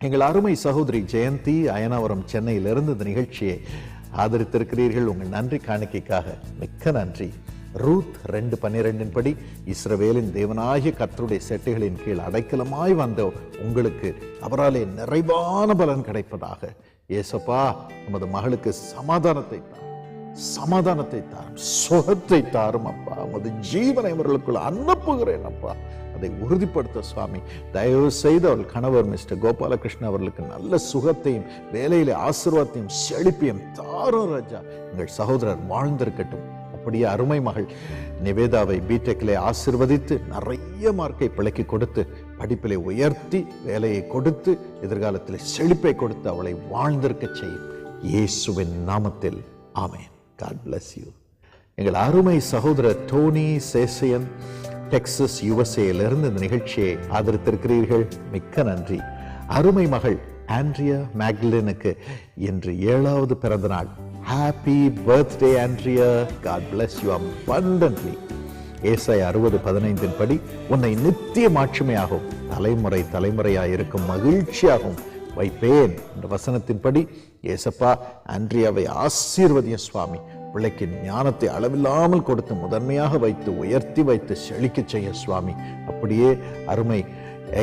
எங்கள் அருமை சகோதரி ஜெயந்தி அயனாவரம் சென்னையிலிருந்து இந்த நிகழ்ச்சியை ஆதரித்திருக்கிறீர்கள். உங்கள் நன்றி காணிக்கைக்காக மிக்க நன்றி. ரூத் 2:12 படி இஸ்ரவேலின் தேவனாகிய கர்த்தருடைய செட்டைகளின் கீழ் அடைக்கலமாய் வந்த உங்களுக்கு அவராலே நிறைவான பலன் கிடைப்பதாக. ஏசப்பா, நமது மகளுக்கு சமாதானத்தை தாரும், சுகத்தை தாரும் அப்பா. உமது ஜீவனை அவர்களுக்குள் அனுப்புகிறேன் அப்பா. அதை உறுதிப்படுத்த சுவாமி தயவு செய்து அவள் கணவர் மிஸ்டர் கோபாலகிருஷ்ணன் அவர்களுக்கு நல்ல சுகத்தையும் வேலையிலே ஆசீர்வாதத்தையும் செழிப்பையும் தாரும் ராஜா. எங்கள் சகோதரர் வாழ்ந்திருக்கட்டும். அப்படியே அருமை மகள் நிவேதாவை பிடெக்கிலே ஆசீர்வதித்து நிறைய மார்க்கை பிழைக்கி கொடுத்து படிப்பிலே உயர்த்தி வேலையை கொடுத்து எதிர்காலத்தில் செழிப்பை கொடுத்து அவளை வாழ்ந்திருக்க செய்யும் இயேசுவின் நாமத்தில் ஆமென். God bless you. எங்கள் அருமை சகோதரர் டோனி சேசையன் டெக்சஸ் யுஎஸ்ஏலிருந்து இந்த நிகழ்ச்சியை ஆதரித்திருக்கிறீர்கள். மிக்க நன்றி. அருமை மகள் ஆண்ட்ரியா மேக்லினுக்கு இன்று 7வது பிறந்த நாள். Happy birthday Andrea. God bless you abundantly. ஏசாயா 60:15 படி உன்னை நித்திய மாட்சிமையாகவும் தலைமுறை தலைமுறையாயிருக்கும் மகிழ்ச்சியாகவும் வைப்பேன் என்ற வசனத்தின்படி ஏசப்பா ஆண்ட்ரியாவை ஆசீர்வதிய சுவாமி. பிள்ளைக்கு ஞானத்தை அளவில்லாமல் கொடுத்து முதன்மையாக வைத்து உயர்த்தி வைத்து செழிக்க செய்ய சுவாமி. அப்படியே அருமை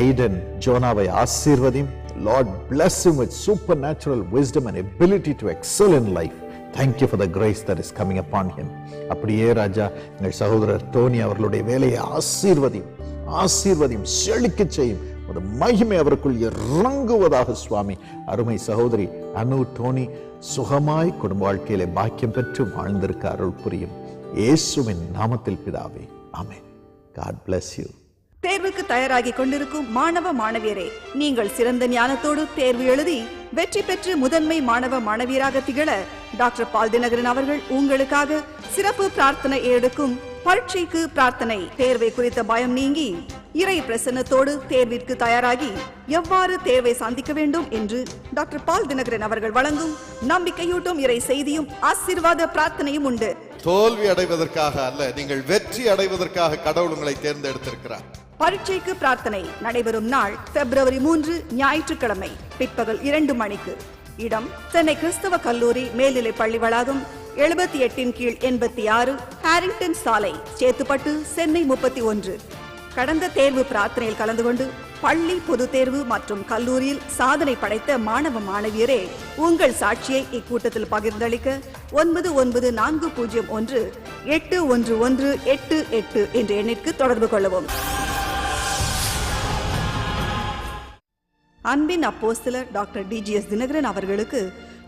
எய்டன் ஜோனாவை ஆசீர்வதியும். Lord bless him with supernatural wisdom and ability to excel in life. Thank you for the grace that is coming upon him. அப்படியே ராஜா எங்கள் சகோதரர் டோனி அவர்களுடைய வேலையை ஆசீர்வதியும் செழிக்க செய்யும். அது மகிமை அவருக்குள் இறங்குவதாக சுவாமி. அருமை சகோதரி அனு டோனி சுகமாய் குடும்ப வாழ்க்கையிலே பாக்கியம் பெற்று வாழ்ந்திருக்க அருள் புரியும் இயேசுவின் நாமத்தில் பிதாவே ஆமென். God bless you. தேர்வுக்கு தயாராகி கொண்டிருக்கும் மாணவ மாணவியரே, நீங்கள் சிறந்த ஞானத்தோடு தேர்வு எழுதி வெற்றி பெற்று முதன்மை மாணவ மாணவியராக திகழ டாக்டர் பால் தினகரன் அவர்கள் உங்களுக்காக சிறப்பு பிரார்த்தனை எடுக்கும் பரீட்சைக்கு பிரார்த்தனை. தேர்வை குறித்த பயம் நீங்கி இறை பிரசன்னத்தோடு தேர்விற்கு தயாராகி எவ்வாறு தேர்வை சந்திக்க வேண்டும் என்று டாக்டர் பால் தினகரன் அவர்கள் வழங்கும் நம்பிக்கையூட்டும் இறை செய்தியும் ஆசீர்வாத பிரார்த்தனையும் உண்டு. தோல்வி அடைவதற்காக அல்ல, நீங்கள் வெற்றி அடைவதற்காக கடவுள் உங்களை தேர்ந்தெடுத்திருக்கிறார். பரீட்சைக்கு பிரார்த்தனை நடைபெறும் நாள் February 3 ஞாயிற்றுக்கிழமை பிற்பகல் 2 மணிக்கு. இடம் சென்னை கிறிஸ்தவ கல்லூரி மேல்நிலை பள்ளி வளாகம் 78 கீழ் 86 ஹாரிங்டன் சாலை, சேத்துப்பட்டு, சென்னை 31. கடந்த தேர்வு பிரார்த்தனையில் கலந்து கொண்டு பள்ளி பொது தேர்வு மற்றும் கல்லூரியில் சாதனை படைத்த மாணவ மாணவியரே, உங்கள் சாட்சியை இக்கூட்டத்தில் பகிர்ந்தளிக்க 9940181188 என்ற எண்ணிற்கு தொடர்பு கொள்ளவும். அன்பின் அப்போஸ்தலர் டாக்டர் டிஜிஎஸ் தினகரன் அவர்களுக்கு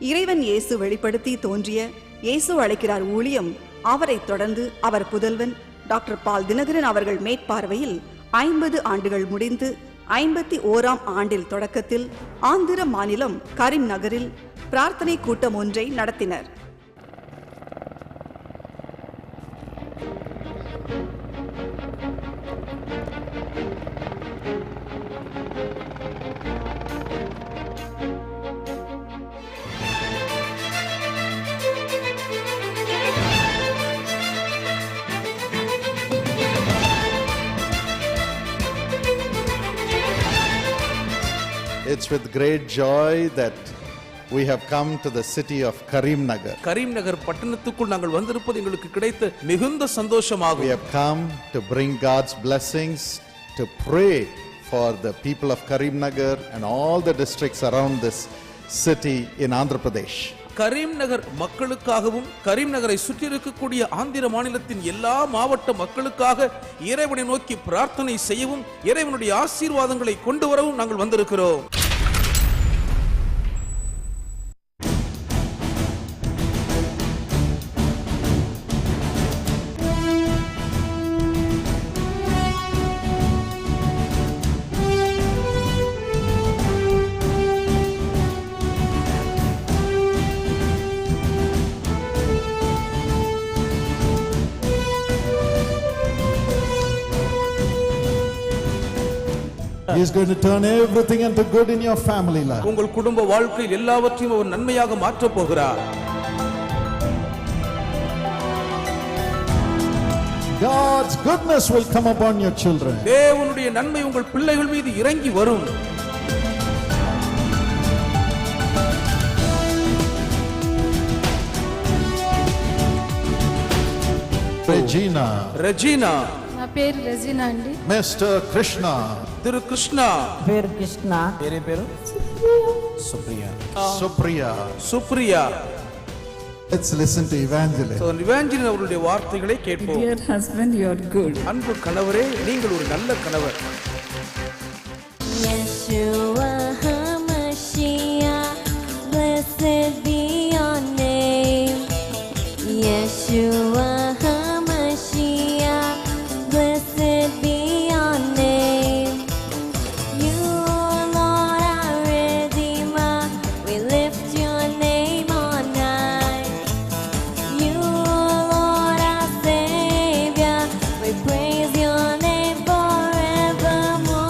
இறைவன் இயேசு வெளிப்படுத்தி தோன்றிய இயேசு அழைக்கிறார் ஊழியம், அவரை தொடர்ந்து அவர் புதல்வன் டாக்டர் பால் தினகரன் அவர்கள் மேற்பார்வையில் 50 ஆண்டுகள் முடிந்து 51ஆம் ஆண்டில் தொடக்கத்தில் ஆந்திர மாநிலம் கரீம் நகரில் பிரார்த்தனை கூட்டம் ஒன்றை நடத்தினர். It's with great joy that we have come to the city of Karim Nagar. கரீம் நகர் பட்டணத்துக்குள் நாங்கள் வந்திருப்பது எங்களுக்கு கிடைத்த மிகுந்த சந்தோஷமாகும். We have come to bring God's blessings, to pray for the people of Karim Nagar and all the districts around this city in Andhra Pradesh. கரீம் நகர் மக்களுக்காகவும் கரீம் நகரை சுற்றி இருக்கக்கூடிய ஆந்திர மாநிலத்தின் எல்லா மாவட்ட மக்களுக்காக இறைவனை நோக்கி பிரார்த்தனை செய்யவும் இறைவனுடைய ஆசீர்வாதங்களை கொண்டு வரவும் நாங்கள் வந்திருக்கிறோம். He is going to turn everything into good in your family life. உங்கள் குடும்ப வாழ்க்கையில் எல்லாவற்றையும் அவர் நன்மையாக மாற்றப் போகிறார். God's goodness will come upon your children. தேவனுடைய நன்மை உங்கள் பிள்ளைகள் மீது இறங்கி வரும். Regina, ரெஜினா, నా పేరు రెజినా అండి. Mr. Krishna, திரு கிருஷ்ணா, పేరు Krishna. Supriya. Supriya. Let's listen to evangelist. Evangeline அவருடைய வார்த்தைகளை கேட்போம். Dear husband, you are good. அன்பு கணவரே, நீங்கள் ஒரு நல்ல கணவர். Yeshua HaMashiach, blessed be your name. Yeshua HaMashiach, blessed be your name. You, Lord, our Redeemer, we lift your name on high. You, Lord, our Savior, we praise your name forevermore.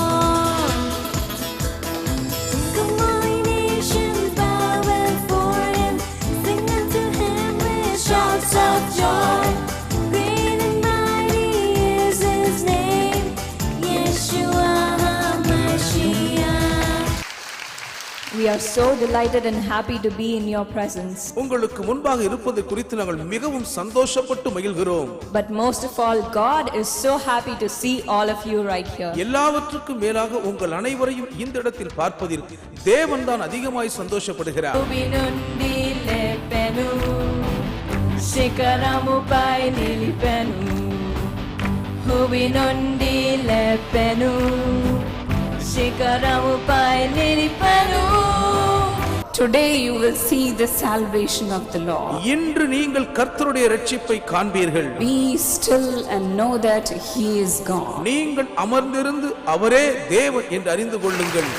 Come on, nations, bow before him, sing unto him with shouts of joy. Great and mighty is his name, Yeshua HaMashiach. We are so delighted and happy to be in your presence. உங்களுக்கு முன்பாக இருப்பது குறித்து நாங்கள் மிகவும் சந்தோஷப்பட்டு மகிழ்கிறோம். But most of all, God is so happy to see all of you right here. எல்லாவற்றுக்கும் மேலாக உங்கள் அனைவரையும் இந்த இடத்தில் பார்ப்பதில் தேவன் தான் அதிகமாய் சந்தோஷப்படுகிறார். Hubi nundi lepenu, shikaramupai nilipenu. Hubi nundi lepenu, shikaramupai nilipenu. Today you will see the salvation of the Lord. இன்று நீங்கள் கர்த்தருடைய இரட்சிப்பை காண்பீர்கள். Be still and know that he is God. நீங்கள் அமர்ந்திருந்து அவரே தேவன் என்று அறிந்து கொள்ளுங்கள்.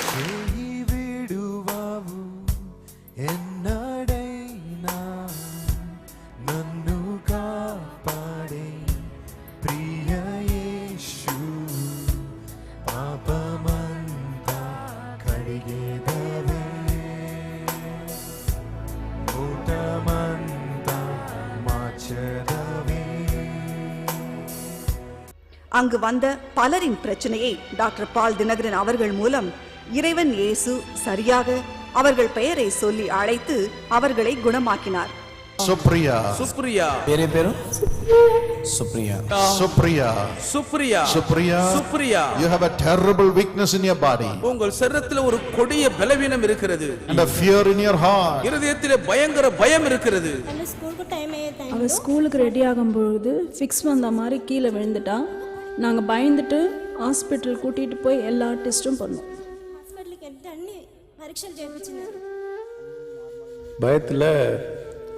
அங்கு வந்த பலரின் பிரச்சனையை டாக்டர் பால் தினகரன் அவர்கள் மூலம் இறைவன் இயேசு சரியாக அவர்கள் பெயரை சொல்லி அழைத்து அவர்களை குணமாக்கினார். Supriya. Supriya, Supriya. Supriya, Supriya. Supriya. You have a terrible weakness in your body உங்கள் சரீரத்தில் ஒரு கொடிய பலவீனம் இருக்கிறது. and a fear in your heart. இருதயத்திலே பயங்கர பயம் இருக்கிறது. அவள் ஸ்கூலுக்கு ரெடி ஆகும்பொழுது ஃபிக்ஸ் வந்த மாதிரி கீழே விழுந்துட்டா. நாங்கள் பயந்துட்டு ஹாஸ்பிட்டல் கூட்டிகிட்டு போய் எல்லா டெஸ்ட்டும் பண்ணோம். பயத்தில்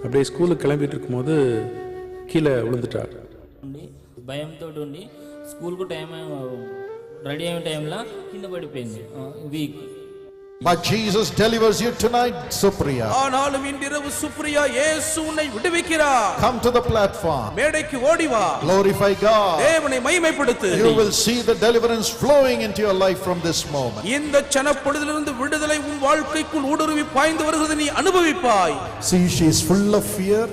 அப்படியே ஸ்கூலுக்கு கிளம்பிட்டு இருக்கும்போது கீழே விழுந்துட்டார். భయంతో ఉండి స్కూల్కు టైం రెడీ అయిన టైంలో కింద పడిపోయింది week. But Jesus delivers you tonight, Supriya. ஆனாலும் இன்றிரவு சுப்ரியா, இயேசு உன்னை விடுவிக்கிறார். Come to the platform. மேடைக்கு ஓடி வா. Glorify God. தேவனை மகிமைப்படுத்து. You will see the deliverance flowing into your life from this moment. இந்த சனப்பொழுதிலிருந்து விடுதலை உன் வாழ்க்கைக்குள் ஊடுருவி பாய்ந்து வருகிறது, நீ அனுபவிப்பாய். See, she is full of fear.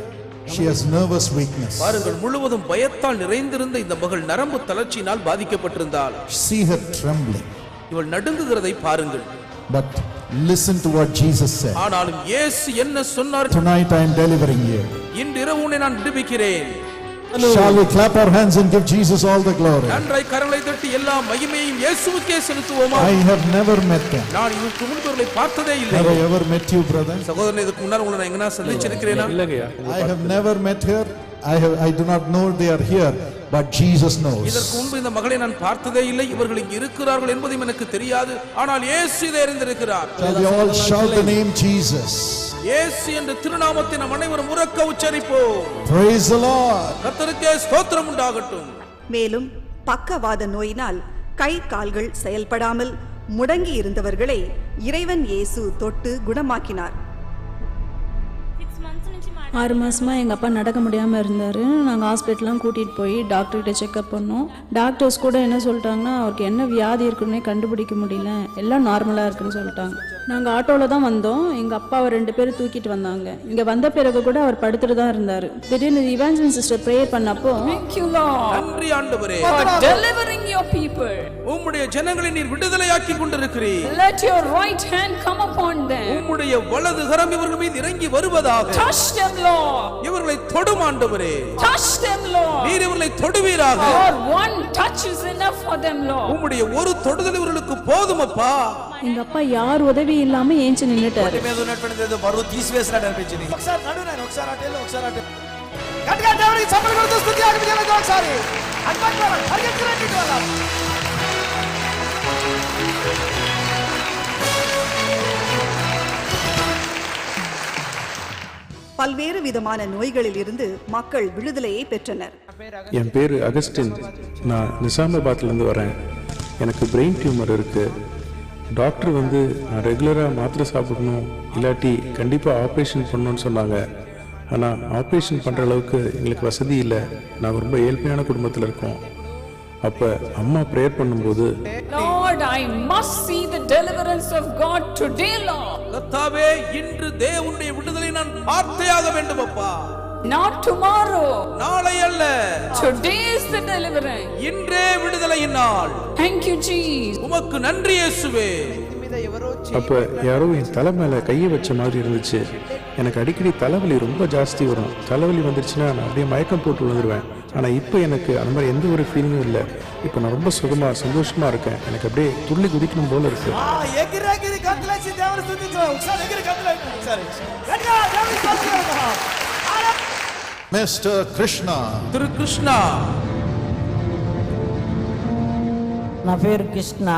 She has nervous weakness. பாருங்கள், முழுவதும் பயத்தால் நிறைந்திருந்த இந்த மகள் நரம்பு தளர்ச்சியினால் பாதிக்கப்பட்டிருந்தாள். See her trembling. இவள் நடுங்குகிறதை பாருங்கள். But listen to what Jesus said. ஆனாலும் இயேசு என்ன சொன்னார்? Tonight I am delivering you. இன்று இரவு உன்னை நான் விடுவிக்கிறேன். Shall we clap our hands and give Jesus all the glory? நன்றாய் கரங்களை தட்டி எல்லா மகிமையையும் இயேசுவுக்கே செலுத்துவோமா? I have never met them. நான் இதற்கு முன்பு இவர்களை பார்த்ததே இல்லை. Have I ever met you, brother? சகோதரனே, இதுக்கு முன்னால் உங்களை நான் எங்கனா சந்திச்சிருக்கிறேனா? இல்லைங்கய்யா. I have never met her. I do not know they are here, but Jesus knows. இதற்கு முன்பு இந்த மகளை நான் பார்த்ததே இல்லை. இவர்கள் இங்கு இருக்கிறார்கள் என்பதும் எனக்கு தெரியாது. ஆனால் இயேசு இதை அறிந்திருக்கிறார். Shall we all shout the name Jesus? இயேசு என்ற திருநாமத்தை நாம் அனைவரும் உரக்க உச்சரிப்போம். Praise the Lord. கர்த்தருக்கே ஸ்தோத்திரம் உண்டாகட்டும். மேலும் பக்கவாத நோயினால் கை கால்கள் செயல்படாமல் முடங்கி இருந்தவர்களை இறைவன் இயேசு தொட்டு குணமாக்கினார். 6 மாதமாக எங்கள் அப்பா நடக்க முடியாமல் இருந்தார். நாங்கள் ஹாஸ்பிட்டல்லாம் கூட்டிகிட்டு போய் டாக்டர்கிட்ட செக்அப் பண்ணோம். டாக்டர்ஸ் கூட என்ன சொல்லிட்டாங்கன்னா, அவருக்கு என்ன வியாதி இருக்குன்னே கண்டுபிடிக்க முடியல, எல்லாம் நார்மலாக இருக்குன்னு சொல்லிட்டாங்க. நாங்கள் ஆட்டோவில் தான் வந்தோம். எங்கள் அப்பாவை 2 பேரும் தூக்கிட்டு வந்தாங்க. இங்கே வந்த பிறகு கூட அவர் படுத்துட்டு தான் இருந்தார். திடீர்னு இவாஞ்சலின் சிஸ்டர் ப்ரேயர் பண்ணப்போ, Thank you, Lord, நன்றி ஆண்டவரே, for delivering your people. உம்முடைய ஜனங்களை நீர் விடுதலையாக்கி கொண்டிருக்கிறீர். Let your right hand come upon them. உம்முடைய வலது கரம் இவர்கள் மீது இறங்கி வருவதாக. Touch them, Lord. இவர்களை தொடும் ஆண்டவரே, Touch them, Lord. நீர் இவர்களை தொடுவீராக. Lord, one touch is enough for them, Lord. உம்முடைய ஒரு தொடுதல் இவர்களுக்கு போதும் அப்பா. எங்கள் அப்பா யார் உதவி இல்லாமல் ஏஞ்சி நின்றுட்டாரு. మీద ఉన్నటువంటిది బరువు తీసివేసినట్టు అనిపించింది. ఒకసారి నడు నేను ఒకసారి అటెళ్ళు ఒకసారి అటు గట్టిగా దేవునికి చప్పట్లు కొడుతూ స్తుతి ఆరాధన ఒకసారి అద్భుతంగా పరిగెత్తురండి వాళ్ళ. பல்வேறு விதமான நோய்களில் இருந்து மக்கள் விடுதலையை பெற்றனர். என் பேர் அகஸ்டின். நான் நிசாமாபாத்லேருந்து வரேன். எனக்கு பிரெயின் டியூமர் இருக்குது. டாக்டர் வந்து நான் ரெகுலராக மாத்திரை சாப்பிடணும், இல்லாட்டி கண்டிப்பாக ஆப்ரேஷன் பண்ணணும்னு சொன்னாங்க. ஆனால் ஆப்ரேஷன் பண்ணுற அளவுக்கு எங்களுக்கு வசதி இல்லை. நாங்கள் ரொம்ப ஏழ்மையான குடும்பத்தில் இருக்கோம். அப்போ அம்மா ப்ரேயர் பண்ணும்போது, Lord, I must see the deliverance of God today, Lord. கர்த்தாவே, இன்று தேவனுடைய விடுதலை நான் பார்த்தேயாக வேண்டும் அப்பா. Not tomorrow. நாளை அல்ல. Today is the deliverance. இன்றே விடுதலையின் நாள். Thank you, Jesus. உமக்கு நன்றி இயேசுவே. அப்போ யாரோ என் தலை மேலே கையை வச்ச மாதிரி இருந்துச்சு. எனக்கு அடிக்கடி தலைவலி ரொம்ப ஜாஸ்தி வரும். தலைவலி வந்துருச்சுன்னா நான் அப்படியே மயக்கம் போட்டு விழுந்துருவேன். ஆனால் இப்போ எனக்கு அந்த மாதிரி எந்த ஒரு ஃபீலிங்கும் இல்லை. இப்போ நான் ரொம்ப சந்தோஷமாக இருக்கேன். எனக்கு அப்படியே துள்ளி குதிக்கணும் போல இருக்கு. ఎగిరి ఎగిరి గంతులేసి దేవుని స్తుతించు. ఒకసారి ఎగిరి గంతులేసి ఒకసారి గట్టిగా దేవుని స్తుతించు. Mr. Krishna. திரு கிருஷ்ணா. నా పేరు Krishna.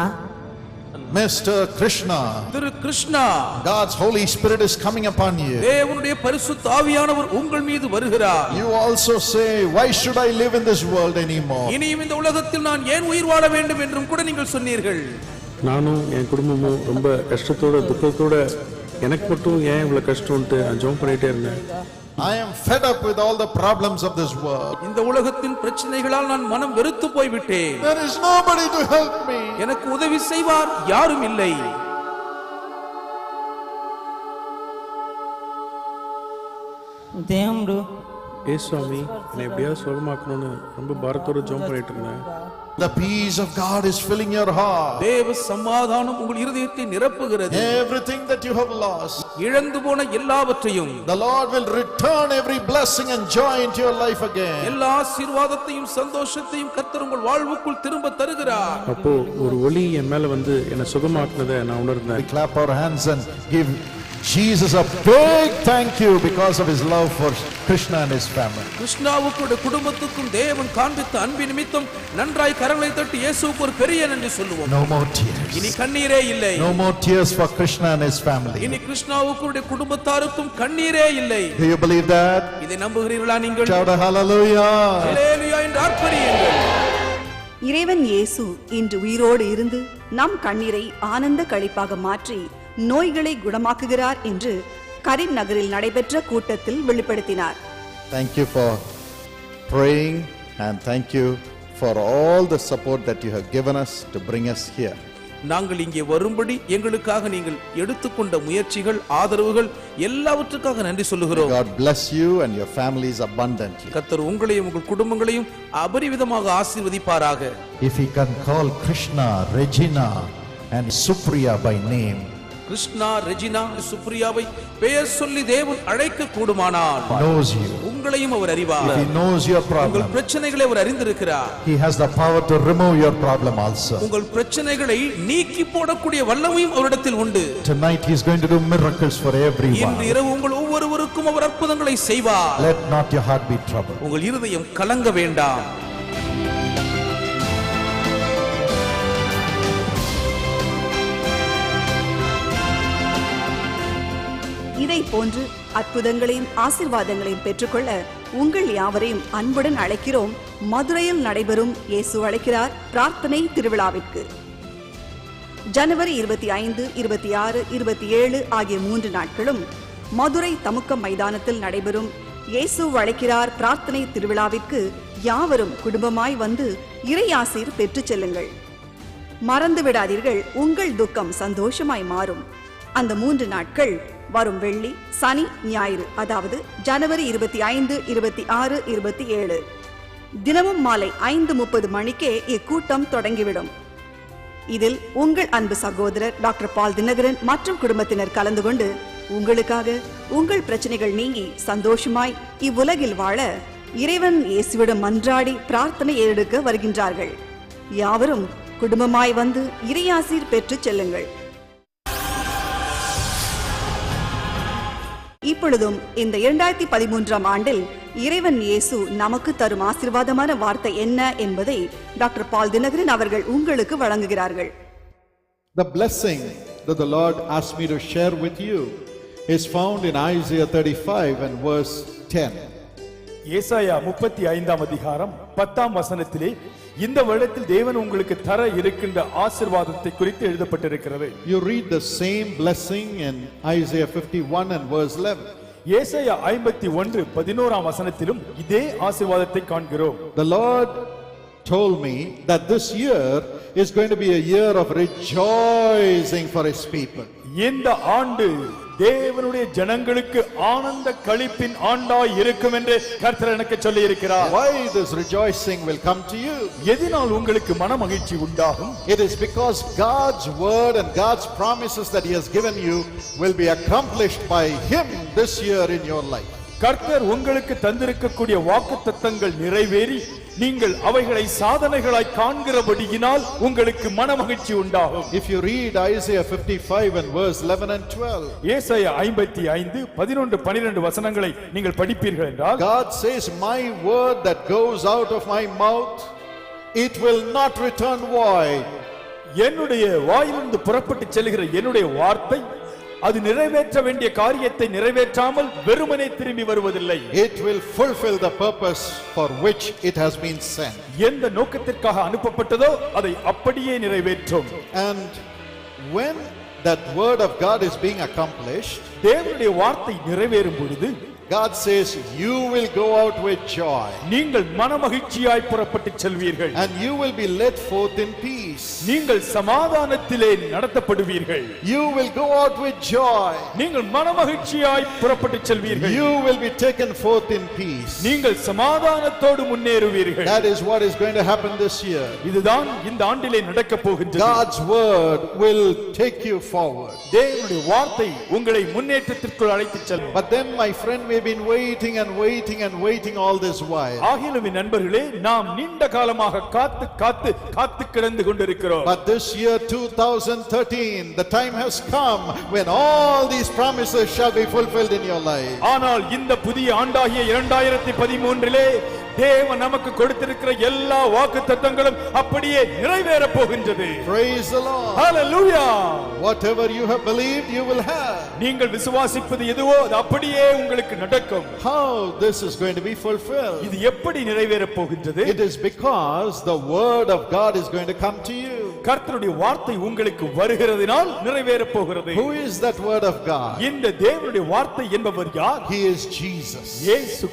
Mr. Krishna. Thiru Krishna. God's Holy Spirit is coming upon you. தேவனுடைய பரிசுத்த ஆவியானவர் உங்கள் மீது வருகிறார். You also say, why should I live in this world anymore? இனியும் இந்த உலகத்தில் நான் ஏன் உயிர் வாழ வேண்டும் என்றும் கூட நீங்கள் சொன்னீர்கள். நானும் என் குடும்பமும் ரொம்ப கஷ்டத்தோட துக்கத்தோட எனக்கு மட்டும் ஏன் இவ்வளோ கஷ்டம்ட்டு நான் ஜோம் பண்ணிகிட்டே இருந்தேன். I am fed up with all the problems of this world. இந்த உலகத்தின் பிரச்சனைகளால் நான் மனம் வெறுத்து போய்விட்டேன். There is nobody to help me. எனக்கு உதவி செய்வார் யாரும் இல்லை. దేవుడు சுவாமி என்னை எப்படியாவது சுகமாக்கணும்னு ரொம்ப பாரத்தோட ஜோம் பண்ணிட்டு இருந்தேன். The peace of God is filling your heart. தேவ சமாதானம் உங்கள் இருதயத்தை நிரப்புகிறது. Everything that you have lost, இழந்து போன எல்லாவற்றையும் the Lord will return every blessing and joy into your life again. எல்லா ஆசீர்வாதத்தையும் சந்தோஷத்தையும் கர்த்தர் உங்கள் வாழ்வுக்குள் திரும்ப தருகிறார். அப்போ ஒரு ஒளி என் மேல வந்து என்னை சுகமாக்குனதை நான் உணர்ந்தேன். We clap our hands and give Jesus a big thank you because of his love for Krishna and his family. கிருஷ்ணாவுக்கு குடும்பத்துக்கும் தேவன் காண்பித்த அன்பு நிமித்தம் நன்றாய் கரங்களை தட்டி இயேசுவுக்கு ஒரு பெரிய நன்றி சொல்லுவோம். No more tears. இனி கண்ணீரே இல்லை. No more tears for Krishna and his family. இனி கிருஷ்ணாவுக்கு குடும்பத்தாருக்கும் கண்ணீரே இல்லை. Do you believe that? இதை நம்புகிறீர்களா நீங்கள்? Shout a hallelujah. ஹalleluya என்று ஆர்ப்பரியுங்கள். இறைவன் இயேசு இன்று உயிரோடு இருந்து நம் கண்ணீரை ஆனந்த களிப்பாக மாற்றி நோய்களை குணமாக்குகிறார் என்று கரீம் நகரில் நடைபெற்ற கூட்டத்தில் வெளிப்படுத்தினார். Thank you for praying and thank you for all the support that you have given us to bring us here. நாங்கள் இங்கே வரும்படி எங்களுக்காக நீங்கள் எடுத்துக்கொண்ட முயற்சிகள், ஆதரவுகள் எல்லாவற்றுக்காக நன்றி சொல்லுகிறோம். God bless you and your families abundantly. கர்த்தர் உங்களையும் உங்கள் குடும்பங்களையும் அபரிவிதமாக ஆசீர்வதிப்பாராக. If he can call Krishna, Regina and Supriya by name, Krishna, Regina, சுப்ரியாவை பெயர் சொல்லி தேவன் அழைக்க கூடுமானால் knows you. உங்களையும் அவர் அறிவார். If he knows your உங்கள் problem, பிரச்சனைகளை அவர் அறிந்திருக்கிறார். he has the power to remove your problem also. உங்கள் பிரச்சனைகளை நீக்கி போடக்கூடிய வல்லமையும் அவரிடத்தில் உண்டு. Tonight he is going to do miracles for everyone. இன்று இரவு உங்கள் ஒவ்வொருவருக்கும் அவர் அற்புதங்களை செய்வார். Let not your heart be troubled. உங்கள் இருதயம் கலங்க வேண்டாம். இதை போன்று அற்புதங்களையும் ஆசீர்வாதங்களையும் பெற்றுக்கொள்ள உங்கள் யாவரையும் அன்புடன் அழைக்கிறோம். மதுரையில் நடைபெறும் இயேசு அழைக்கிறார் பிரார்த்தனை திருவிழாவிற்கு ஜனவரி 25, 26, 27 ஆகிய 3 நாட்களும் மதுரை தமுக்கம் மைதானத்தில் நடைபெறும் இயேசு அழைக்கிறார் பிரார்த்தனை திருவிழாவிற்கு யாவரும் குடும்பமாய் வந்து இறையாசீர் பெற்றுச் செல்லுங்கள். மறந்து விடாதீர்கள், உங்கள் துக்கம் சந்தோஷமாய் மாறும். அந்த 3 நாட்கள் வரும் வெள்ளி, சனி, ஞாயிறு, அதாவது ஜனவரி 25, 26, 27. தினமும் மாலை 5:30 மணிக்கே இக்கூட்டம் தொடங்கிவிடும். இதில் உங்கள் அன்பு சகோதரர் டாக்டர் பால் தினகரன் மற்றும் குடும்பத்தினர் கலந்து கொண்டு உங்களுக்காக உங்கள் பிரச்சனைகள் நீங்கி சந்தோஷமாய் இவ்வுலகில் வாழ இறைவன் இயேசுவிடம் மன்றாடி பிரார்த்தனை ஏறெடுக்க வருகின்றார்கள். யாவரும் குடும்பமாய் வந்து இறையாசீர் பெற்று செல்லுங்கள். இப்பொழுதும் இந்த 2013ஆம் ஆண்டில் இறைவன் இயேசு நமக்கு தரும் ஆசீர்வாதமான வார்த்தை என்ன என்பதை டாக்டர் பால் தினகரன் அவர்கள் உங்களுக்கு வழங்குகிறார்கள். The blessing that the Lord asked me to share with you is found in Isaiah 35 and verse 10. ஏசாயா 35ஆம் அதிகாரம் 10ஆம் வசனத்திலே இந்த வருடத்தில் தேவன் உங்களுக்கு தர இருக்கின்ற ஆசீர்வாதத்தை குறித்து எழுதப்பட்டிருக்கிறது. You read the same blessing in Isaiah 51 and verse 11. ஏசாயா 51:11ஆம் வசனத்திலும் இதே ஆசீர்வாதத்தை காண்கிறோம். The Lord told me that this year is going to be a year of rejoicing for his people. இந்த ஆண்டு தேவனுடைய ஜனங்களுக்கு ஆனந்த களிப்பின் ஆண்டாய் இருக்கும் என்று கர்த்தர் எனக்கு சொல்லி இருக்கிறார். Why this rejoicing will come to you? எதனால் உங்களுக்கு மனமகிழ்ச்சி உண்டாகும்? It is because God's word and God's promises that he has given you will be accomplished by him this year in your life. கர்த்தர் உங்களுக்கு தந்திருக்கக்கூடிய வாக்குத்தத்தங்கள் நிறைவேறி நீங்கள் அவைகளை சாதனைகளாய் காண்கிறபடியினால் உங்களுக்கு மனமகிழ்ச்சி உண்டாகும். If you read Isaiah 55 and verse 11 and 12, ஏசாயா 55 11 12 வசனங்களை நீங்கள் படிப்பீர்கள் என்றால் God says, my word that goes out of my mouth, it will not return void. என்னுடைய வாயிலிருந்து புறப்பட்டு செல்கிற என்னுடைய வார்த்தை அது நிறைவேற்ற வேண்டிய காரியத்தை நிறைவேற்றாமல் வெறுமனே திரும்பி வருவதில்லை. It will fulfill the purpose for which it has been sent. எந்த நோக்கத்திற்காக அனுப்பப்பட்டதோ அதை அப்படியே நிறைவேற்றும். And when that word of God is being accomplished, தேவனுடைய வார்த்தை நிறைவேறும் பொழுது God says you will go out with joy. நீங்கள் மனமகிழ்ச்சியாய் புறப்பட்டு செல்வீர்கள். And you will be led forth in peace. நீங்கள் சமாதானத்திலே நடத்தப்படுவீர்கள். You will go out with joy. நீங்கள் மனமகிழ்ச்சியாய் புறப்பட்டு செல்வீர்கள். You will be taken forth in peace. நீங்கள் சமாதானத்தோடு முன்னேறுவீர்கள். That is what is going to happen this year. இதுதான் இந்த ஆண்டிலே நடக்க போகின்றது. God's word will take you forward. தேவனுடைய வார்த்தை உங்களை முன்னேற்றத்திற்குள் அழைத்துச் செல்லும். But then my friend, we have been waiting and waiting and waiting all this while. ஆகிலும் நண்பர்களே நாம் நீண்ட காலமாக காத்து கிடந்து கொண்டிருக்கிறோம். But this year 2013, the time has come when all these promises shall be fulfilled in your life. ஆனால் இந்த புதிய ஆண்டாகிய 2013 தேவன் நமக்கு கொடுத்திருக்கிற எல்லா வாக்குத்தத்தங்களும் அப்படியே நிறைவேற போகின்றது. Praise the Lord. Hallelujah. Whatever you have believed, you will have. நீங்கள் விசுவாசிப்பது எதுவோ அது அப்படியே உங்களுக்கு நடக்கும். How this is going to be fulfilled? இது எப்படி நிறைவேற போகின்றது? It is because the word of God is going to come to you. கர்த்தருடைய வார்த்தை உங்களுக்கு வருகிறதினால் நிறைவேற போகிறது. Who is that word of God? இந்த தேவனுடைய வார்த்தை என்பவர் யார்? He is Jesus. இயேசு.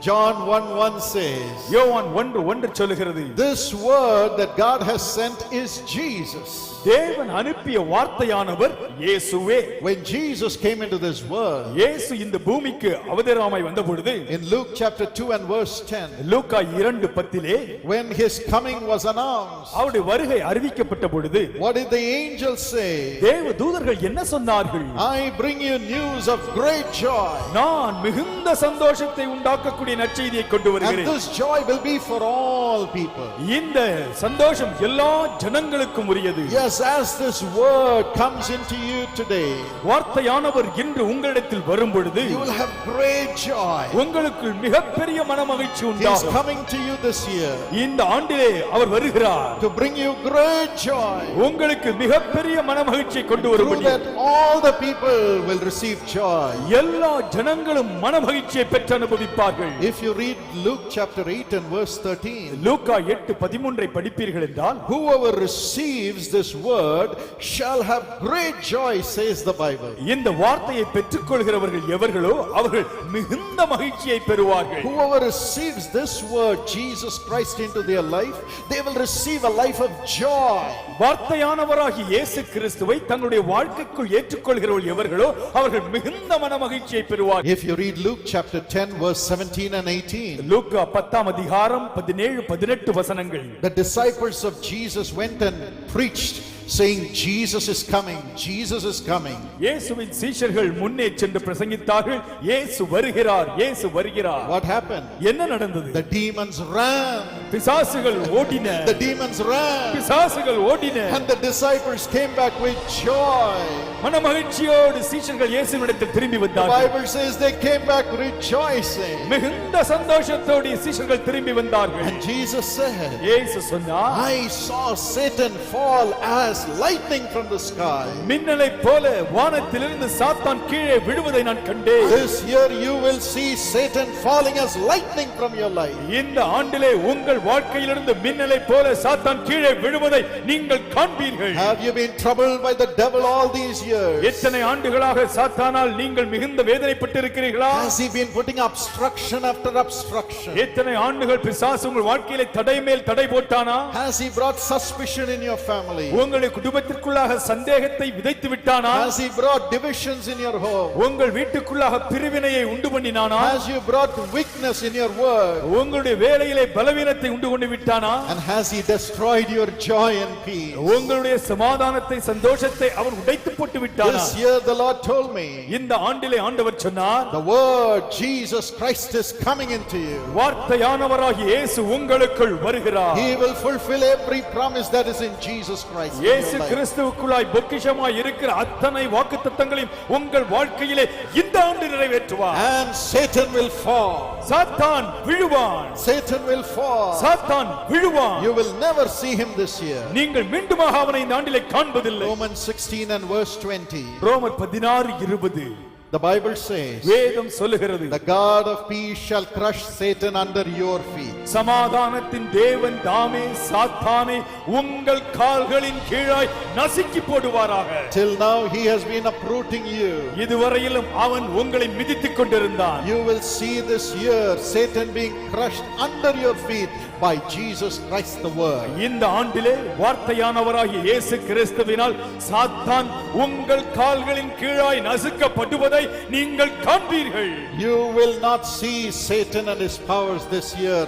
John 1:1 says, யோவான் 1:1 சொல்லுகிறது, this word that God has sent is Jesus. தேவன் அனுப்பிய வார்த்தையானவர் இயேசுவே. When Jesus came into this world, இயேசு இந்த பூமிக்கு அவதாரமாய் வந்த பொழுது, in Luke chapter 2 and verse 10, Luca 2:10, when his coming was announced, அவருடைய வருகை அறிவிக்கப்பட்ட பொழுது, what did the angels say? தேவ தூதர்கள் என்ன சொன்னார்கள்? I bring you news of great joy. நான் மிகுந்த சந்தோஷத்தை உண்டாக்கக்கூடிய நற்செய்தியை கொண்டு வருகிறேன். And this joy will be for all people. இந்த சந்தோஷம் எல்லா ஜனங்களுக்கும் உரியது. Yes, as this word comes into you today, வார்த்தையானவர் இன்று உங்களிடத்தில் வரும் பொழுது, you will have great joy. உங்களுக்கு மிகப்பெரிய மனமகிழ்ச்சி He is உண்டாகும். coming to you this year இந்த ஆண்டிலே அவர் வருகிறார். to bring you great joy. உங்களுக்கு மிகப்பெரிய மனமகிழ்ச்சியை கொண்டு Through வரும்படி that all the people will receive joy. எல்லா ஜனங்களும் மனமகிழ்ச்சியை பெற்று அனுபவிப்பார்கள். If you read Luke chapter 8 and verse 13, லூக்கா 8:13 படிப்பீர்கள் என்றால், whoever receives this word shall have great joy, says the Bible. இந்த வார்த்தையை பெற்றுக்கொள்கிறவர்கள் எவர்களோ அவர்கள் மிகுந்த மகிழ்ச்சியை பெறுவார்கள். Whoever receives this word, Jesus Christ, into their life, they will receive a life of joy. வார்த்தையானவராகிய இயேசு கிறிஸ்துவை தங்களுடைய வாழ்க்கைக்குள் ஏற்றுக்கொள்கிறவர்கள் எவர்களோ அவர்கள் மிகுந்த மன மகிழ்ச்சியை பெறுவார்கள். If you read Luke chapter 10 verse 17 and 18, லூக்கா 10 அதிகாரம் 17-18 வசனங்கள். the disciples of Jesus went and preached, saying, Jesus is coming, Jesus is coming. இயேசுவின் சீஷர்கள் முன்னே சென்று பிரசங்கித்தார்கள், இயேசு வருகிறார், இயேசு வருகிறார். What happened? என்ன நடந்தது? The demons ran. பிசாசுகள் ஓடின. The demons ran. பிசாசுகள் ஓடின. And the disciples came back with joy. மனமகிழ்ச்சியோடு சீஷர்கள் இயேசுவினிடத்தில் திரும்பி The வந்தார்கள். Bible says they came back rejoicing. மிகுந்த சந்தோஷத்தோடு சீஷர்கள் திரும்பி வந்தார்கள். And Jesus said, இயேசு சொன்னார், I saw Satan fall as lightning from the sky. மின்னலைப் போல வானத்திலிருந்து சாத்தான் கீழே விழுவதை நான் கண்டேன். This year you will see Satan falling as lightning from your life. இந்த ஆண்டிலே உங்கள் வாழ்க்கையிலிருந்து மின்னலைப் போல சாத்தான் கீழே விழுவதை நீங்கள் காண்பீர்கள். Have you been troubled by the devil all these years? எத்தனை ஆண்டுகளாக சாத்தானால் நீங்கள் மிகுந்த வேதனைப்பட்டு இருக்கிறீர்களா? Has he been putting obstruction after obstruction? எத்தனை ஆண்டுகள் பிசாசு உங்கள் வாழ்க்கையிலே தடை மேல் தடை போட்டானா? Has he brought suspicion in your family? உங்கள் குடும்பத்திற்குள்ளாக சந்தேகத்தை விதைத்து விட்டானா? Has he brought divisions in your home? உங்கள் வீட்டுக்குள்ளாக பிரிவினையை உண்டு பண்ணினானா? Has you brought weakness in your work? உங்களுடைய வேலையிலே பலவீனத்தை உண்டு பண்ணி விட்டானா? And has he destroyed your joy and peace? உங்களுடைய சமாதானத்தை சந்தோஷத்தை அவன் உடைத்து போட்டு விட்டானா? This year the Lord told me, இந்த ஆண்டிலே ஆண்டவர் சொன்னார், the word Jesus Christ is coming into you. வார்த்தையானவராகிய இயேசு உங்களுக்குள் வருகிறார். He will fulfill every promise that is in Jesus Christ. இயேசு கிறிஸ்துவுக்குள்ளாய் பொக்கிஷமாய் இருக்கிற அத்தனை வாக்குத்தத்தங்களையும் உங்கள் வாழ்க்கையிலே இந்த ஆண்டு நிறைவேற்றுவார். And Satan will fall. சாத்தான் விழுவான். Satan will fall. சாத்தான் விழுவான். You will never see him this year. நீங்கள் மீண்டுமாக அவனை இந்த ஆண்டிலே காண்பதில்லை. Romans 16 and verse 20. ரோமர் 16:20. The Bible says, வேதம் சொல்லுகிறது, the God of peace shall crush Satan under your feet. சமாதானத்தின் தேவன் தாமே சாத்தானை உங்கள் கால்களின் கீழாய் நசுக்கி போடுவாராக. Till now he has been uprooting you. இதுவரையிலும் அவன் உங்களை மிதித்துக் கொண்டிருந்தான். You will see this year Satan being crushed under your feet by Jesus Christ the word. இந்த ஆண்டிலே வார்த்தையானவராகிய இயேசு கிறிஸ்துவினால் சாத்தான் உங்கள் கால்களின் கீழாய் நசுக்கப்படுவதை நீங்கள் காண்பீர்கள். You will not see Satan and his powers this year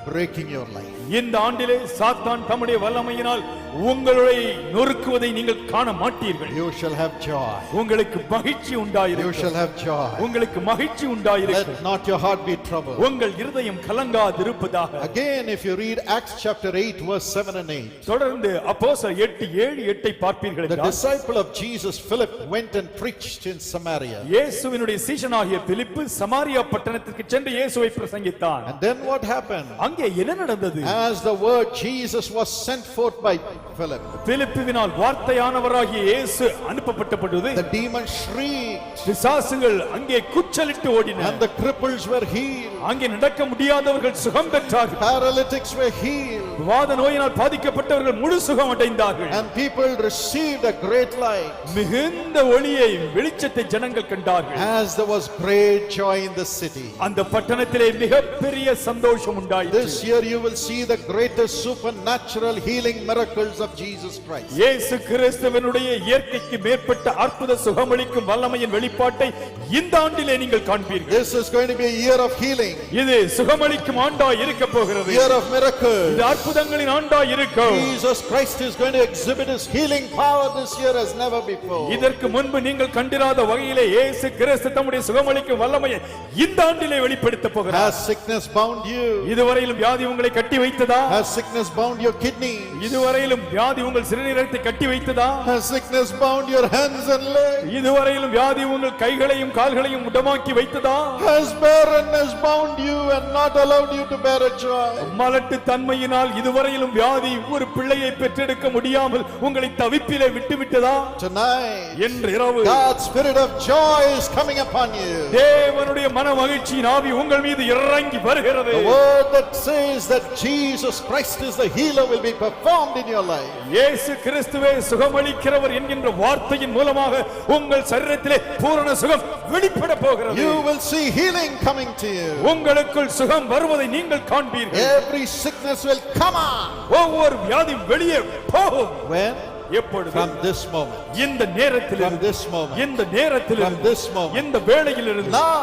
breaking your life. இந்த ஆண்டிலே சாத்தான் தம்முடைய வல்லமையினால் உங்களை நொறுக்குவதை நீங்கள் காண மாட்டீர்கள். You shall have joy. உங்களுக்கு மகிழ்ச்சி உண்டாயிருக்கும். You shall have joy. உங்களுக்கு மகிழ்ச்சி உண்டாயிருக்கும். Let not your heart be troubled. உங்கள் இருதயம் கலங்காதிருப்பதாக. Again, if you read Acts chapter 8 verse 7 and 8. தொடர்ந்து அப்போஸ்தலர் 8:7-8 பார்ப்பீர்கள். The disciple of Jesus Philip went and preached in Samaria. இயேசுவினுடைய சீஷனாகிய பிலிப்பு சமாரியா பட்டணத்திற்கு சென்று இயேசுவை பிரசங்கித்தான். And then what happened? அங்கே என்ன நடந்தது? As the word Jesus was sent forth by Philip, பிலிப்புவினால் வார்த்தையானவராகிய இயேசு அனுப்பப்பட்ட பொழுது the demons shrieked. பிசாசுகள் அங்கே கூச்சலிட்டு ஓடின. And the cripples were healed. அங்கே நடக்க முடியாதவர்கள் சுகம் பெற்றார்கள். Paralytics were healed. வாத நோயினால் பாதிக்கப்பட்டவர்கள் முழு சுகம் அடைந்தார்கள். And people received a great light. மிகுந்த ஒளியை வெளிச்சத்தை ஜனங்கள் கண்டார்கள். As there was great joy in the city. அந்த பட்டணத்திலே மிகப்பெரிய சந்தோஷம் உண்டாயிற்று. This year you will see the greatest supernatural healing miracles of Jesus Christ. இயேசு கிறிஸ்துவினுடைய இயற்கைக்கு மேற்பட்ட அற்புத சுகமளிக்கும் வல்லமையின் வெளிப்பாட்டை இந்த ஆண்டிலே நீங்கள் காண்பீர்கள். This is going to be a year of healing. இது சுகமளிக்கும் ஆண்டாய் இருக்க போகிறது. Year of miracles. இது அற்புதங்களின் ஆண்டாய் இருக்கும். Jesus Christ is going to exhibit his healing power this year as never before. இதற்கு முன்பு நீங்கள் கண்டிராத வகையிலே இயேசு கிறிஸ்து தம்முடைய சுகமளிக்கும் வல்லமையை இந்த ஆண்டிலே வெளிப்படுத்த போகிறார். Has sickness bound you? இதுவரையிலும் வியாதி உங்களை கட்டி வைத்ததா? Has sickness bound your kidneys? இதுவரையிலும் வியாதி உங்கள் சிறுநீரகத்தை கட்டி வைத்ததா? Has sickness bound your hands and legs? இதுவரையிலும் வியாதி உங்கள் கைகளையும் கால்களையும் உடமாக்கி வைத்ததா? Has barrenness bound you and not allowed you to bear a child? மலட்டு தன்மையினால் இதுவரையிலும் வியாதி ஒரு பிள்ளையை பெற்றெடுக்க முடியாமல் உங்களை தவிப்பிலே விட்டுவிட்டதா? Tonight, இன்று இரவு God's spirit of joy is coming upon you. தேவனுடைய தேவனுடைய மன மகிழ்ச்சியின் ஆவி உங்கள் மீது இறங்கி வருகிறது. The word that says that Jesus Christ is the healer will be performed in your life. இயேசு கிறிஸ்துவே சுகமளிக்கிறவர் என்கின்ற வார்த்தையின் மூலமாக உங்கள் சரீரத்திலே பூரண சுகம் வெளிப்பட போகிறது. You will see healing coming to you. உங்களுக்குள் சுகம் வருவதை நீங்கள் காண்பீர்கள். Every sickness will come out. ஒவ்வொரு வியாதியும் வெளியே போகும். When? எப்பொழுது? From this moment. இந்த நேரத்தில். From this moment. இந்த நேரத்தில். From this moment. இந்த வேளையில் இருந்து. Now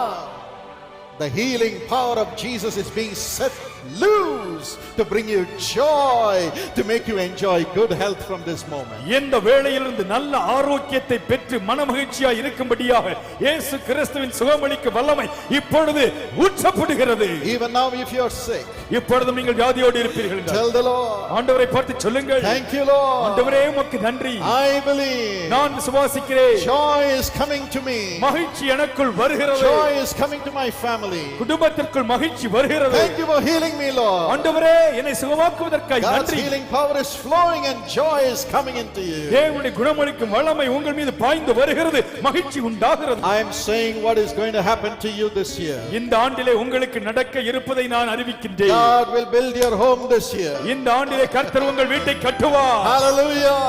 the healing power of Jesus is being set loose to bring you joy, to make you enjoy good health from this moment. இந்த வேளையிலிருந்து நல்ல ஆரோக்கியத்தை பெற்று மனமகிழ்ச்சியாய் இருக்கும்படியாக இயேசு கிறிஸ்துவின் சுகமளிக்கும் வல்லமை இப்பொழுது ஊற்றப்படுகிறது. Even now if you are sick, இப்பொழுது நீங்கள் வியாதியோடு இருப்பீர்கள், tell the Lord, ஆண்டவரை பார்த்து சொல்லுங்கள், thank you Lord, ஆண்டவரே உமக்கு நன்றி, I believe, நான் விசுவாசிக்கிறேன், joy is coming to me, மகிழ்ச்சி எனக்குள் வருகிறது, joy is coming to my family, குடும்பத்திற்குள் மகிழ்ச்சி வருகிறது. thank you for healing me Lord, ஆண்டவரே என்னை சுகமாக்குவதற்காக God's நன்றி. healing power is flowing and joy is coming into you. தேவனுடைய குணமளிக்கும் வல்லமை உங்கள் மீது பாய்ந்து வருகிறது, மகிழ்ச்சி உண்டாகிறது. I am saying what is going to happen to you this year. இந்த ஆண்டிலே உங்களுக்கு நடக்க இருப்பதை நான் அறிவிக்கின்றேன். God will build your home this year. இந்த ஆண்டிலே கர்த்தர் உங்கள் வீட்டை கட்டுவார். Hallelujah.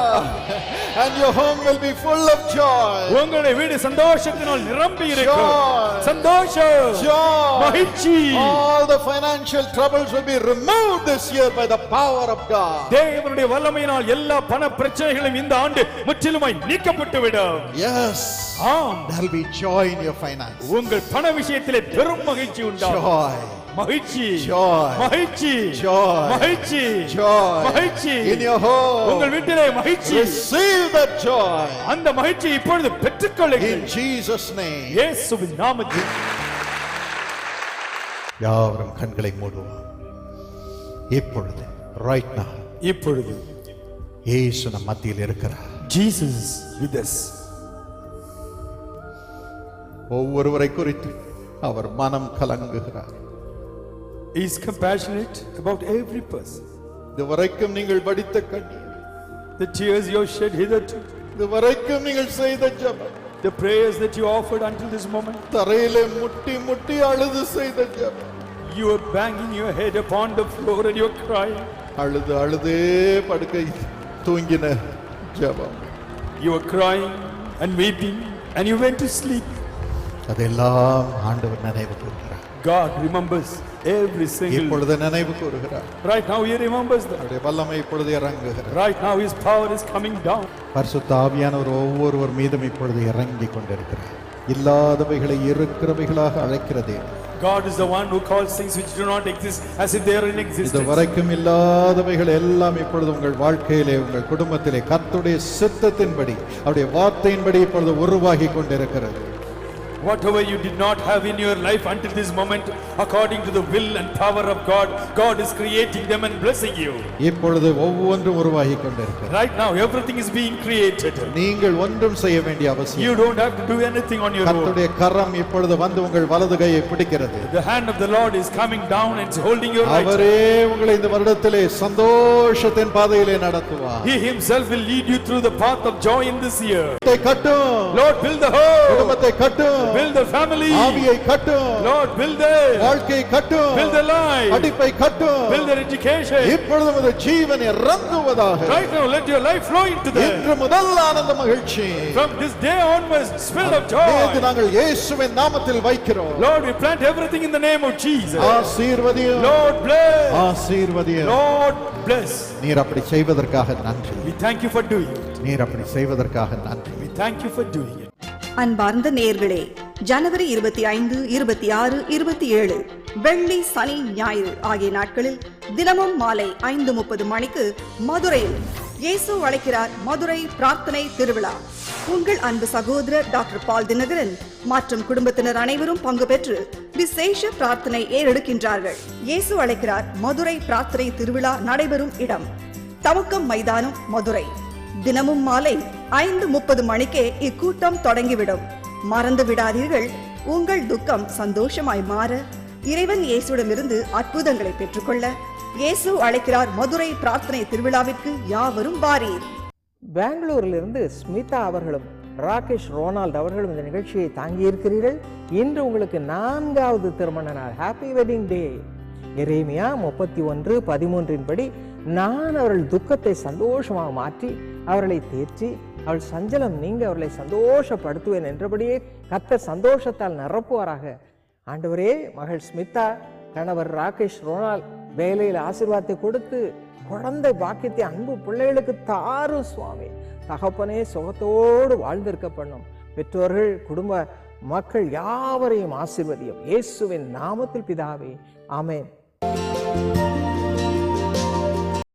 And your home will be full of joy. உங்களுடைய வீடு சந்தோஷத்தினால் நிரம்பி இருக்கும். Joy. சந்தோஷம். Joy. மகிழ்ச்சி. All the financial troubles will be removed this year by the power of God. தேவனுடைய வல்லமையினால் எல்லா பண பிரச்சனைகளும் இந்த ஆண்டு முற்றிலுமாய் நீக்கப்பட்டுவிடும். Yes. ஆம். There will be joy in your finance. உங்கள் பண விஷயத்திலே பெரும் மகிழ்ச்சி உண்டாகும். Joy. மகிழ்ச்சி. Joy. மகிழ்ச்சி. Joy. மகிழ்ச்சி. Joy. மகிழ்ச்சி. In your home. உங்கள் வீட்டிலே மகிழ்ச்சி. Receive that joy. அந்த மகிழ்ச்சியை இப்பொழுது பெற்றுக்கொள்ளுங்கள். In Jesus name. இயேசுவின் நாமத்தில். யாவரும் கண்களை மூடுவோம். இப்பொழுது right now. இப்பொழுது இயேசு நம் மத்தியில் இருக்கிறார். Jesus with us. ஒவ்வொருவரை குறித்து அவர் மனம் கலங்குகிறார். He is compassionate about every person. இதுவரைக்கும் நீங்கள் வடித்த கண்ணீர், The tears you have shed hitherto, இதுவரைக்கும் நீங்கள் செய்த ஜெபம், the prayers that you offered until this moment, தரையிலே முட்டி முட்டி அழுது செய்த ஜெபம், you are banging your head upon the floor and you are crying. அழுது அழுதே படுக்கை தூங்கின ஜெபம், You are crying and weeping and you went to sleep. அதெல்லாம் ஆண்டவர் நினைவு கூறுகிறார். God remembers every single. இப்பொழுது நினைவு கூறுகிறார். Right now he remembers that. அவருடைய வல்லமை இப்பொழுது இறங்குகிறது. Right now his power is coming down. பரிசுத்த ஆவியானவர் ஒவ்வொருவர் மீதும் இப்பொழுது இறங்கி கொண்டிருக்கிறார். இல்லாதவைகளை இருக்கிறவைகளாக அழைக்கிறதே. God is the one who calls things which do not exist as if they are in existence. இதுவரைக்கும் இல்லாதவைகள் எல்லாம் இப்பொழுது உங்கள் வாழ்க்கையிலே, உங்கள் குடும்பத்திலே கர்த்தருடைய சித்தத்தின்படி, அவருடைய வார்த்தையின்படி இப்பொழுது உருவாகி கொண்டிருக்கிறது. Whatever you did not have in your life until this moment, according to the will and power of God, God is creating them and blessing you. இப்பொழுது ஒவ்வொன்றும் உருவாகி கொண்டிருக்கிறது. Right now everything is being created. நீங்கள் ஒன்றும் செய்ய வேண்டிய அவசியம். You don't have to do anything on your own. கர்த்தருடைய கரம் இப்பொழுது வந்து உங்கள் வலது கையை பிடிக்கிறது. The hand of the Lord is coming down and holding your right. அவரே உங்களை இந்த வருடத்திலே சந்தோஷத்தின் பாதையிலே நடத்துவார். He himself will lead you through the path of joy in this year. கட்டும். Lord, build the home. குடும்பத்தை கட்டும். Build the family. ஆவியை கட்டும். Lord, build the வாழ்க்கையை கட்டும். Build the life. படிப்பை கட்டும். Build their education. இப்பொழுது உமது ஜீவன் இறங்குவதாக. Right now let your life flow into them. இன்று முதல் ஆனந்த மகிழ்ச்சி. From this day onwards, spirit of joy. இது நாங்கள் இயேசுவின் நாமத்தில் வைக்கிறோம். Lord, we plant everything in the name of Jesus. ஆசீர்வதியும். Lord, bless. ஆசீர்வதியும். Lord, bless. நீர் அப்படி செய்வதற்காக நன்றி. We thank you for doing it. நீர் அப்படி செய்வதற்காக நன்றி. We thank you for doing it. அன்பார்ந்த நேயர்களே, ஜனவரி 25, 26, 27 வெள்ளி, சனி, ஞாயிறு ஆகிய நாட்களில் தினமும் மாலை 5:30 மணிக்கு மதுரையில் இயேசு அழைக்கிறார் மதுரை பிரார்த்தனை திருவிழா. உங்கள் அன்பு சகோதரர் டாக்டர் பால் தினகரன் மற்றும் குடும்பத்தினர் அனைவரும் பங்கு பெற்று விசேஷ பிரார்த்தனை ஏறெடுக்கின்றார்கள். இயேசு அழைக்கிறார் மதுரை பிரார்த்தனை திருவிழா நடைபெறும் இடம் தமுக்கம் மைதானம், மதுரை. தினமும் மாலை 5:30 மணிக்கே இக்கூட்டம் தொடங்கிவிடும். மறந்து விடாதீர்கள். உங்கள் துக்கம் சந்தோஷமாய் மாற, இறைவன் இயேசுவிடமிருந்து அற்புதங்களை பெற்றுக்கொள்ள இயேசு அழைக்கிறார் மதுரை பிரார்த்தனை திருவிழாவிற்கு யாவரும் வாரீர். பெங்களூரிலிருந்து ஸ்மிதா அவர்களும் ராகேஷ் ரோனால்ட் அவர்களும் இந்த நிகழ்ச்சியை தாங்கியிருக்கிறீர்கள். இன்று உங்களுக்கு 4வது திருமண நாள். Happy wedding day. எரேமியா 31:13 படி, நான் அவர்கள் துக்கத்தை சந்தோஷமாக மாற்றி அவர்களை தேற்றி அவள் சஞ்சலம் நீங்க அவர்களை சந்தோஷப்படுத்துவேன் என்றபடியே கர்த்தர் சந்தோஷத்தால் நிரப்புவாராக. ஆண்டவரே, மகள் ஸ்மிதா, கணவர் ராகேஷ் ரோனால்ட் வேலையில் ஆசீர்வாதத்தை கொடுத்து குழந்தை பாக்கியத்தை அன்பு பிள்ளைகளுக்கு தாரும் சுவாமி. தகப்பனே, சுகத்தோடு வாழ்ந்திருக்க பண்ணும். பெற்றோர்கள், குடும்ப மக்கள் யாவரையும் ஆசீர்வதியும். இயேசுவின் நாமத்தில் பிதாவே, ஆமென்.